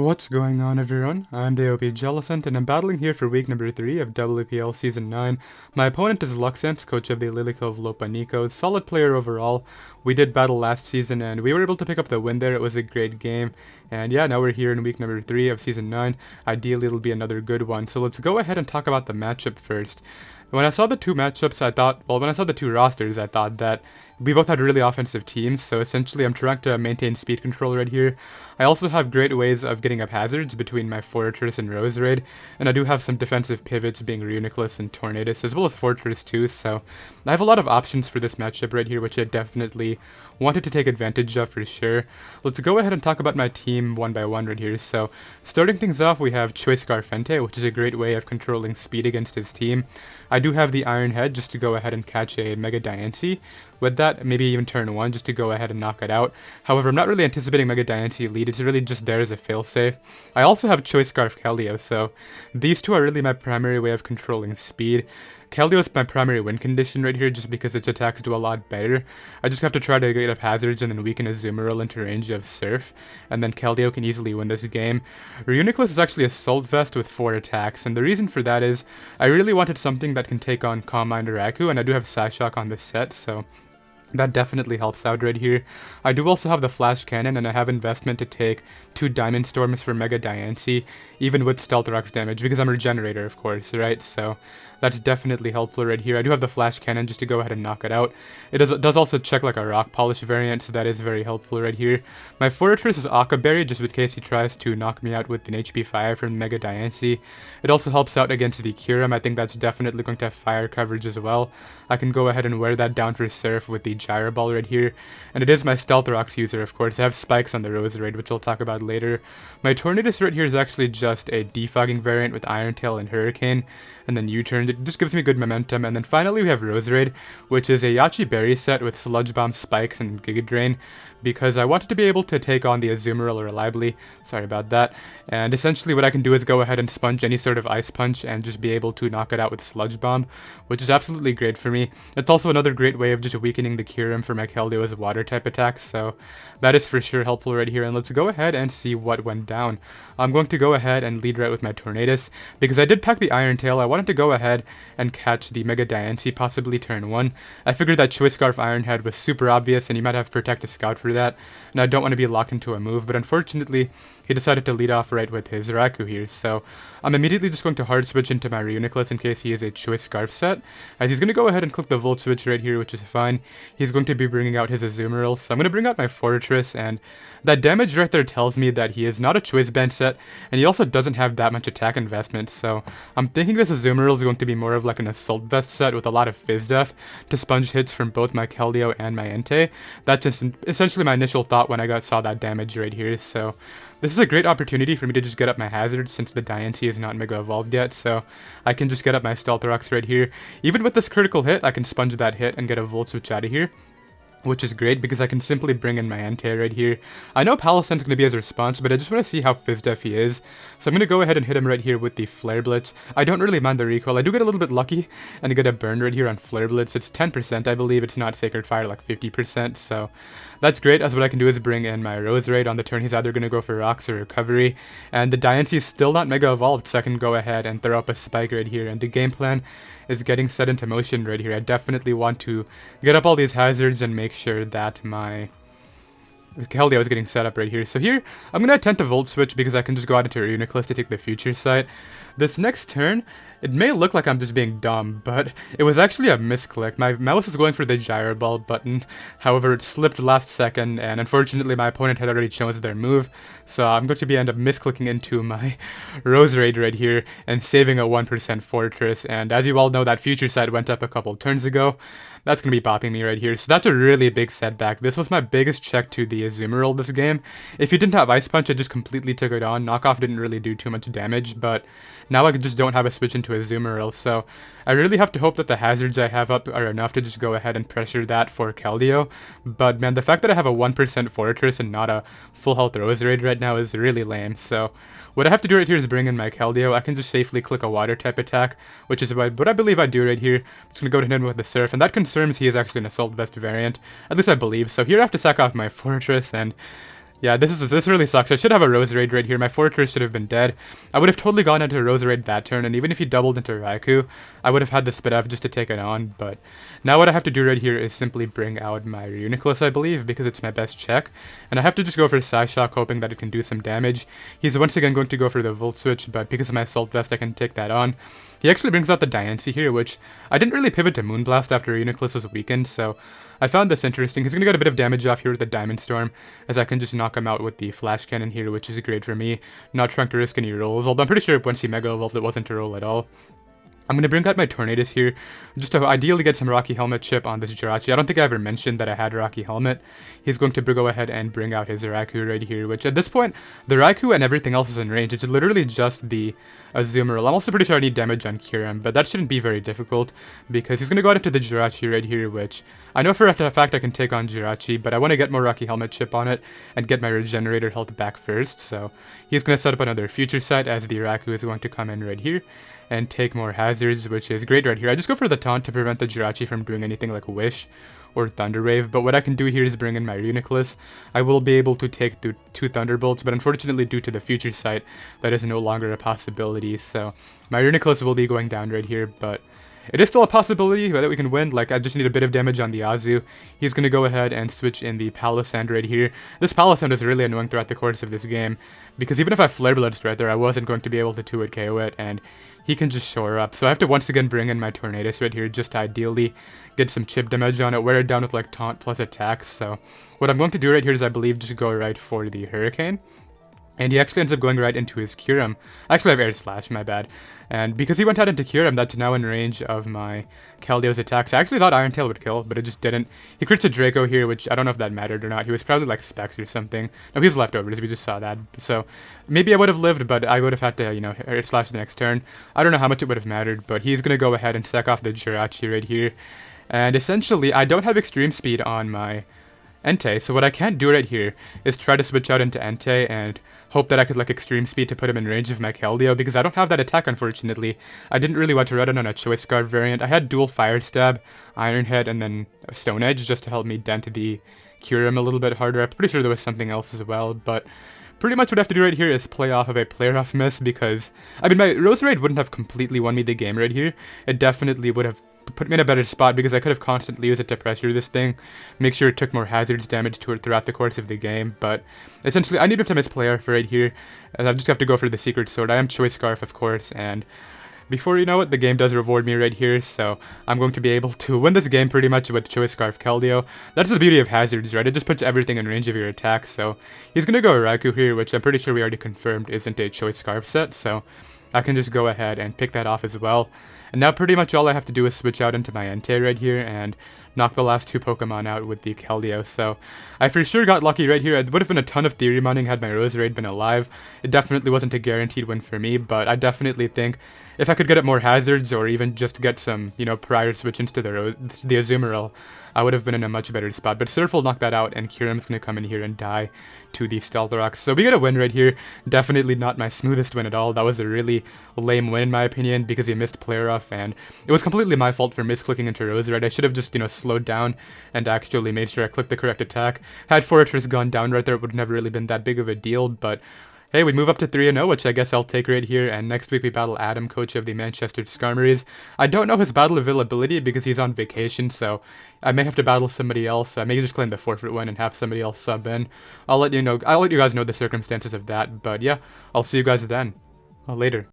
What's going on, everyone? I'm the OPJellicent, and I'm battling here for week number 3 of WPL Season 9. My opponent is Luxanse, coach of the Lillycove Lopunnicos. Solid player overall. We did battle last season, and we were able to pick up the win there. It was a great game. And yeah, now we're here in week number 3 of Season 9. Ideally, it'll be another good one. So let's go ahead and talk about the matchup first. When I saw the two matchups, when I saw the two rosters, I thought that we both had really offensive teams, so essentially I'm trying to maintain speed control right here. I also have great ways of getting up hazards between my Fortress and Roserade, and I do have some defensive pivots being Reuniclus and Tornadus, as well as Fortress too, so I have a lot of options for this matchup right here, which I definitely wanted to take advantage of for sure. Let's go ahead and talk about my team one by one right here. So starting things off, we have Choice Scarfente, which is a great way of controlling speed against his team. I do have the Iron Head just to go ahead and catch a Mega Diancie. With that, maybe even turn 1 just to go ahead and knock it out. However, I'm not really anticipating Mega Diancie lead, it's really just there as a failsafe. I also have Choice Scarf Keldeo, so these two are really my primary way of controlling speed. Keldeo is my primary win condition right here just because its attacks do a lot better. I just have to try to get up hazards and then weaken Azumarill into range of Surf, and then Keldeo can easily win this game. Reuniclus is actually Assault Vest with 4 attacks, and the reason for that is I really wanted something that can take on Calm Mind or Raikou, and I do have Psyshock on this set, so that definitely helps out right here. I do also have the Flash Cannon, and I have investment to take 2 Diamond Storms for Mega Diancie, even with Stealth Rock's damage, because I'm a Regenerator, of course, right? So that's definitely helpful right here. I do have the Flash Cannon just to go ahead and knock it out. It does also check like a Rock Polish variant, so that is very helpful right here. My Fortress is Aqua Berry, just in case he tries to knock me out with an HP Fire from Mega Diancie. It also helps out against the Kyurem. I think that's definitely going to have fire coverage as well. I can go ahead and wear that down for Surf with the Gyro Ball right here. And it is my Stealth Rocks user, of course. I have spikes on the Roserade, which I'll talk about later. My Tornadus right here is actually just a defogging variant with Iron Tail and Hurricane, and then U-turn. It just gives me good momentum. And then finally we have Roserade, which is a Yachi Berry set with Sludge Bomb, Spikes, and Giga Drain, because I wanted to be able to take on the Azumarill reliably. Sorry about that. And essentially what I can do is go ahead and sponge any sort of Ice Punch and just be able to knock it out with Sludge Bomb, which is absolutely great for me. It's also another great way of just weakening the Kyurem for my Keldeo as water type attacks, so that is for sure helpful right here. And let's go ahead and see what went down. I'm going to go ahead and lead right with my Tornadus, because I did pack the Iron Tail. I wanted to go ahead and catch the Mega Diancie, possibly turn 1. I figured that Choice Scarf Iron Head was super obvious, and you might have Protect a Scout for that, and I don't want to be locked into a move, but unfortunately, he decided to lead off right with his Raikou here, so I'm immediately just going to hard switch into my Reuniclus in case he is a Choice Scarf set, as he's going to go ahead and click the Volt switch right here, which is fine. He's going to be bringing out his Azumarill, so I'm going to bring out my Fortress, and that damage right there tells me that he is not a Choice Band set, and he also doesn't have that much attack investment, so I'm thinking this Azumarill is going to be more of like an Assault Vest set with a lot of Fizz Def to sponge hits from both my Keldeo and my Entei. That's just essentially my initial thought when I saw that damage right here, so this is a great opportunity for me to just get up my hazards since the Diancie is not Mega Evolved yet, so I can just get up my Stealth Rocks right here. Even with this critical hit, I can sponge that hit and get a Volt Switch out of here, which is great because I can simply bring in my Entei right here. I know Palossand's going to be his response, but I just want to see how Fizz-Def he is. So I'm going to go ahead and hit him right here with the Flare Blitz. I don't really mind the recoil. I do get a little bit lucky and get a burn right here on Flare Blitz. It's 10%, I believe. It's not Sacred Fire like 50%, so that's great, as what I can do is bring in my Roserade. On the turn, he's either going to go for Rocks or Recovery, and the Diancie is still not Mega Evolved, so I can go ahead and throw up a Spike right here, and the game plan is getting set into motion right here. I definitely want to get up all these hazards and make sure that my Keldeo is getting set up right here. So here, I'm going to attempt a Volt Switch because I can just go out into Reuniclus to take the Future Sight. This next turn, it may look like I'm just being dumb, but it was actually a misclick. My mouse is going for the Gyro Ball button, however it slipped last second, and unfortunately my opponent had already chosen their move, so I'm going to end up misclicking into my Roserade right here and saving a 1% Fortress, and as you all know, that Future Sight went up a couple turns ago. That's going to be bopping me right here, so that's a really big setback. This was my biggest check to the Azumarill this game. If you didn't have Ice Punch, I just completely took it on. Knockoff didn't really do too much damage, but now I just don't have a switch into Azumarill, so I really have to hope that the hazards I have up are enough to just go ahead and pressure that for Keldeo. But man, the fact that I have a 1% Fortress and not a full health Roserade right now is really lame, so what I have to do right here is bring in my Keldeo. I can just safely click a water type attack, which is what I believe I do right here. I'm just going to go ahead and hit him with the Surf, and that confirms he is actually an Assault Vest variant, at least I believe. So here I have to sack off my Fortress, and Yeah, this really sucks. I should have a Roserade right here. My Fortress should have been dead. I would have totally gone into Roserade that turn, and even if he doubled into Raikou, I would have had the Spidef just to take it on, but now what I have to do right here is simply bring out my Reuniclus, I believe, because it's my best check, and I have to just go for Psyshock, hoping that it can do some damage. He's once again going to go for the Volt Switch, but because of my Assault Vest, I can take that on. He actually brings out the Diancie here, which I didn't really pivot to Moonblast after Reuniclus was weakened, so I found this interesting. He's going to get a bit of damage off here with the Diamond Storm, as I can just knock him out with the Flash Cannon here, which is great for me. Not trying to risk any rolls, although I'm pretty sure once he Mega Evolved, it wasn't a roll at all. I'm going to bring out my Tornadus here, just to ideally get some Rocky Helmet chip on this Jirachi. I don't think I ever mentioned that I had Rocky Helmet. He's going to go ahead and bring out his Raikou right here, which at this point, the Raikou and everything else is in range. It's literally just the Azumarill. I'm also pretty sure I need damage on Kyurem, but that shouldn't be very difficult, because he's going to go out into the Jirachi right here, which I know for a fact I can take on Jirachi, but I want to get more Rocky Helmet chip on it and get my Regenerator health back first, so he's going to set up another Future Sight as the Raikou is going to come in right here and take more hazards, which is great right here. I just go for the taunt to prevent the Jirachi from doing anything like Wish or Thunder Wave, but what I can do here is bring in my Reuniclus. I will be able to take the 2 Thunderbolts, but unfortunately due to the Future Sight, that is no longer a possibility, so my Reuniclus will be going down right here, but it is still a possibility that we can win. Like, I just need a bit of damage on the Azu. He's going to go ahead and switch in the Palossand right here. This Palossand is really annoying throughout the course of this game, because even if I Flare Blitzed right there, I wasn't going to be able to 2-hit KO it, and he can just shore up. So I have to once again bring in my Tornadus right here, just to ideally get some chip damage on it, wear it down with like taunt plus attacks. So what I'm going to do right here is, I believe, just go right for the Hurricane. And he actually ends up going right into his Kyurem. Actually, I have Air Slash, my bad. And because he went out into Kyurem, that's now in range of my Keldio's attacks. I actually thought Iron Tail would kill, but it just didn't. He crits a Draco here, which I don't know if that mattered or not. He was probably like Specs or something. No, he was leftovers, we just saw that. So maybe I would have lived, but I would have had to, you know, Air Slash the next turn. I don't know how much it would have mattered, but he's going to go ahead and sack off the Jirachi right here. And essentially, I don't have Extreme Speed on my Entei, so what I can't do right here is try to switch out into Entei and hope that I could like Extreme Speed to put him in range of my Keldeo, because I don't have that attack, unfortunately. I didn't really want to run it on a Choice Guard variant. I had dual Fire Stab, Iron Head, and then Stone Edge just to help me dent the Kyurem a little bit harder. I'm pretty sure there was something else as well, but pretty much what I have to do right here is play off of a player off miss, because, I mean, my Roserade wouldn't have completely won me the game right here. It definitely would have put me in a better spot, because I could have constantly used it to pressure this thing, make sure it took more hazards damage to it throughout the course of the game, but essentially I need to miss play off right here, and I just have to go for the Secret Sword. I am Choice Scarf, of course, and before you know it, the game does reward me right here, so I'm going to be able to win this game pretty much with Choice Scarf Keldeo. That's the beauty of hazards, right? It just puts everything in range of your attack, so he's going to go Raikou here, which I'm pretty sure we already confirmed isn't a Choice Scarf set, so I can just go ahead and pick that off as well. And now pretty much all I have to do is switch out into my Entei right here and knock the last 2 Pokemon out with the Keldeo. So I for sure got lucky right here. It would have been a ton of theory mining had my Roserade been alive. It definitely wasn't a guaranteed win for me, but I definitely think if I could get it more hazards, or even just get some, you know, prior switch into the Azumarill, I would have been in a much better spot. But Surf will knock that out, and Kyurem's going to come in here and die to the Stealth Rocks. So we get a win right here. Definitely not my smoothest win at all. That was a really lame win in my opinion, because he missed player off, and it was completely my fault for misclicking into Roserade. I should have just, you know, slowed down and actually made sure I clicked the correct attack. Had Fortress gone down right there, it would have never really been that big of a deal, but hey, we move up to 3-0, which I guess I'll take right here, and next week we battle Adam, coach of the Manchester Skarmories. I don't know his battle availability because he's on vacation, so I may have to battle somebody else. I may just claim the forfeit win and have somebody else sub in. I'll let you guys know the circumstances of that, but yeah, I'll see you guys then. Later.